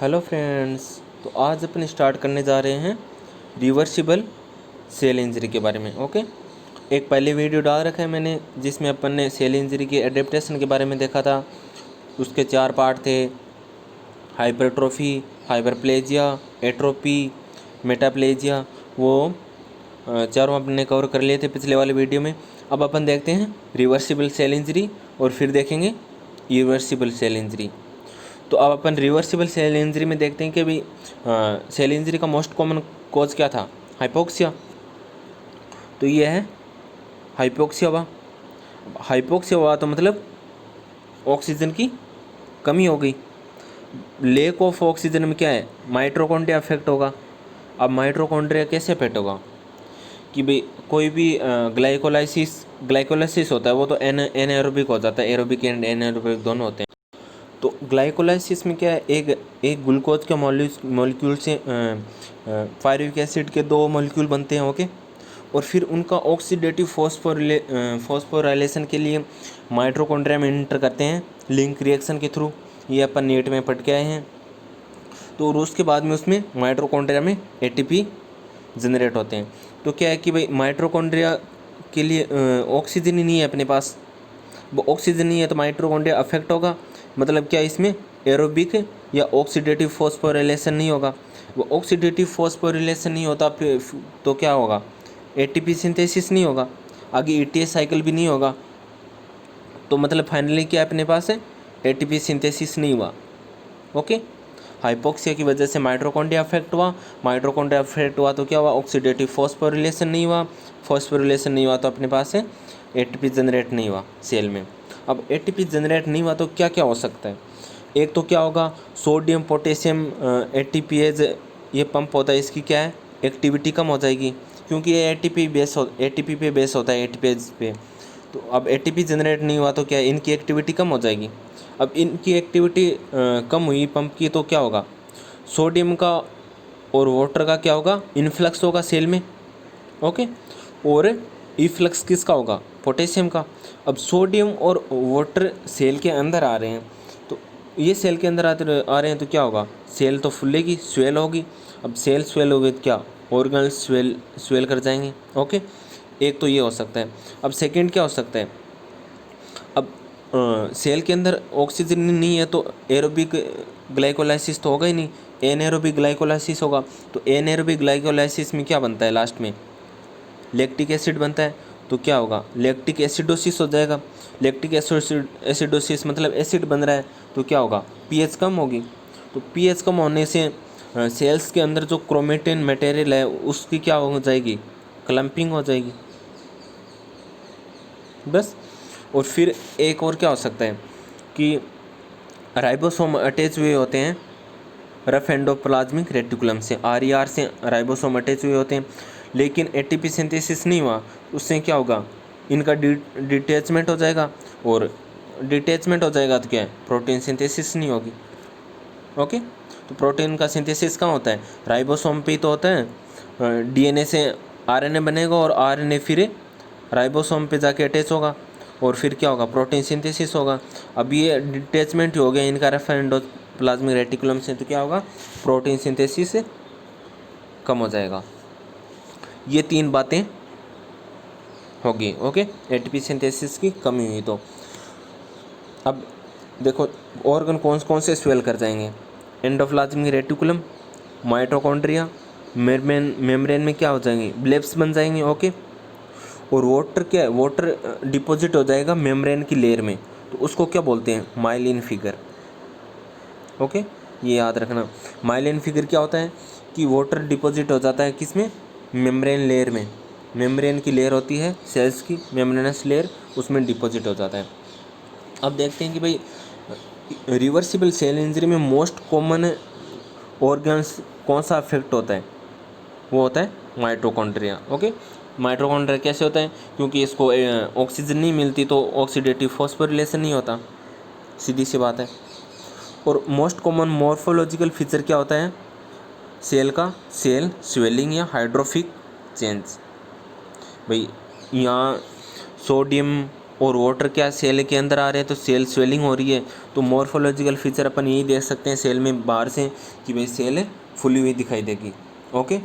Hello friends. तो आज अपन start करने जा रहे हैं रिवर्सिबल सेल इंजरी के बारे में। ओके, एक पहले वीडियो डाल रखा है मैंने जिसमें अपन ने सेल इंजरी के एडेप्टेशन के बारे में देखा था। उसके 4 पार्ट थे: हाइपरट्रोफी, हाइपरप्लेजिया, एट्रोपी, मेटाप्लेजिया। वो चारों अपन ने कवर कर लिए थे पिछले वाले वीडियो में। अब अपन देखते हैं रिवर्सिबल सेल इंजरी और फिर देखेंगे इरिवर्सिबल सेल इंजरी। तो अब अपन रिवर्सिबल सेल इंजरी में देखते हैं कि भाई सेल इंजरी का मोस्ट कॉमन कॉज क्या था? हाइपोक्सिया। तो ये है हाइपोक्सिया हुआ। हाइपोक्सिया हुआ तो मतलब ऑक्सीजन की कमी हो गई। लेक ऑफ ऑक्सीजन में क्या है? माइटोकॉन्ड्रिया अफेक्ट होगा। अब माइटोकॉन्ड्रिया कैसे अफेक्ट होगा कि भाई कोई भी ग्लाइकोलाइसिस होता है वो तो एनाएरोबिक हो जाता है। एरोबिक एंड एनाएरोबिक दोनों होते हैं। तो ग्लाइकोलाइसिस में क्या है, एक ग्लूकोज के मॉलिक्यूल से पायरुविक एसिड के 2 मॉलिक्यूल बनते हैं। ओके, और फिर उनका ऑक्सीडेटिव फॉस्फोराइलेशन के लिए माइटोकॉन्ड्रिया में इंटर करते हैं लिंक रिएक्शन के थ्रू। ये अपन नेट में पढ़ के आए हैं। तो और उसके बाद में उसमें माइटोकॉन्ड्रिया में एटीपी जनरेट होते हैं। तो क्या है कि भाई माइटोकॉन्ड्रिया के लिए ऑक्सीजन ही नहीं है अपने पास। वो ऑक्सीजन नहीं है तो माइटोकॉन्ड्रिया अफेक्ट होगा। मतलब क्या इसमें एरोबिक या ऑक्सीडेटिव फॉस्फोराइलेशन नहीं होगा। वो ऑक्सीडेटिव फॉस्फोराइलेशन नहीं होता फिर तो क्या होगा? एटीपी सिंथेसिस नहीं होगा, आगे ईटीएस साइकिल भी नहीं होगा। तो मतलब फाइनली क्या अपने पास है? एटीपी सिंथेसिस नहीं हुआ। ओके, हाइपोक्सिया की वजह से माइटोकॉन्ड्रिया अफेक्ट हुआ। माइटोकॉन्ड्रिया अफेक्ट हुआ तो क्या हुआ? ऑक्सीडेटिव फॉस्फोराइलेशन नहीं हुआ। फॉस्फोराइलेशन नहीं हुआ तो अपने पास है एटीपी जनरेट नहीं हुआ सेल में। अब एटीपी जनरेट नहीं हुआ तो क्या क्या हो सकता है? एक तो क्या होगा? सोडियम पोटेशियम एटीपीएज ये पंप होता है, इसकी क्या है? एक्टिविटी कम हो जाएगी क्योंकि ये एटीपी पे बेस होता है, एटीपीएज पे। तो अब एटीपी जनरेट नहीं हुआ तो क्या है? इनकी एक्टिविटी कम हो जाएगी। अब इनकी एक्टिविटी कम हुई पंप की तो क्या होगा? सोडियम का और वाटर का क्या होगा? इन्फ्लक्स होगा सेल में। ओके, और इफ्लक्स किसका होगा? पोटेशियम का। अब सोडियम और वाटर सेल के अंदर आ रहे हैं तो ये सेल के अंदर आ रहे हैं तो क्या होगा? सेल तो फुलेगी, स्वेल होगी। अब सेल स्वेल होगी तो क्या? ऑर्गन्स स्वेल कर जाएंगे। ओके, एक तो ये हो सकता है। अब सेकंड क्या हो सकता है? अब सेल के अंदर ऑक्सीजन नहीं है तो एरोबिक ग्लाइकोलाइसिस तो होगा ही नहीं, एनएरोबिक ग्लाइकोलाइसिस होगा। तो एनएरोबिक ग्लाइकोलाइसिस में क्या बनता है? लास्ट में लैक्टिक एसिड बनता है। तो क्या होगा? लैक्टिक एसिडोसिस हो जाएगा। लैक्टिक एसिडोसिस मतलब एसिड बन रहा है तो क्या होगा? पीएच कम होगी। तो पीएच कम होने से सेल्स के अंदर जो क्रोमेटिन मटेरियल है उसकी क्या हो जाएगी? क्लम्पिंग हो जाएगी बस। और फिर एक और क्या हो सकता है कि राइबोसोम अटैच हुए होते हैं रफ एंडोप्लाज्मिक रेटिकुलम से, आरईआर से राइबोसोम अटैच हुए होते हैं, लेकिन एटीपी सिंथेसिस नहीं हुआ। उससे क्या होगा? इनका डिटैचमेंट हो जाएगा, और डिटैचमेंट हो जाएगा तो क्या है? प्रोटीन सिंथेसिस नहीं होगी। ओके, तो प्रोटीन का सिंथेसिस कहाँ होता है? राइबोसोम पे ही तो होता है। डीएनए से आरएनए बनेगा और आरएनए फिर राइबोसोम पे जाके अटैच होगा और फिर क्या होगा? प्रोटीन सिंथेसिस होगा। अब ये डिटैचमेंट हो गया इनका रफ एंडोप्लाज्मिक रेटिकुलम से तो क्या होगा? प्रोटीन सिंथेसिस कम हो जाएगा। ये 3 बातें होगी। ओके, एटीपी सिंथेसिस की कमी हुई तो अब देखो ऑर्गन कौन कौन से स्वेल कर जाएंगे? एंडोप्लाज्मिक रेटिकुलम, माइटोकॉन्ड्रिया, मेम्ब्रेन में क्या हो जाएंगे? ब्लेब्स बन जाएंगे। ओके, और वाटर क्या है? वाटर डिपॉजिट हो जाएगा मेम्ब्रेन की लेयर में, तो उसको क्या बोलते हैं? Myelin figure. ओके, ये याद रखना। माइलिन फिगर क्या होता है कि वाटर डिपॉजिट हो जाता है किसमें? मेम्ब्रेन लेयर में। मेम्ब्रेन की लेयर होती है सेल्स की, मेम्ब्रेनस लेयर, उसमें डिपॉजिट हो जाता है। अब देखते हैं कि भाई रिवर्सिबल सेल इंजरी में मोस्ट कॉमन ऑर्गन्स कौन सा अफेक्ट होता है? वो होता है माइटोकॉन्ड्रिया। ओके, माइटोकॉन्ड्रिया कैसे होता है? क्योंकि इसको ऑक्सीजन नहीं मिलती तो ऑक्सीडेटिव फॉस्फोरिलेशन नहीं होता, सीधी सी बात है। और मोस्ट कॉमन मॉर्फोलॉजिकल फीचर क्या होता है सेल का? सेल स्वेलिंग या हाइड्रोफिक चेंज। भाई यहाँ सोडियम और वाटर क्या सेल के अंदर आ रहे हैं तो सेल स्वेलिंग हो रही है। तो मॉर्फोलॉजिकल फीचर अपन यही देख सकते हैं सेल में बाहर से कि भाई सेल फुली हुई दिखाई देगी। ओके।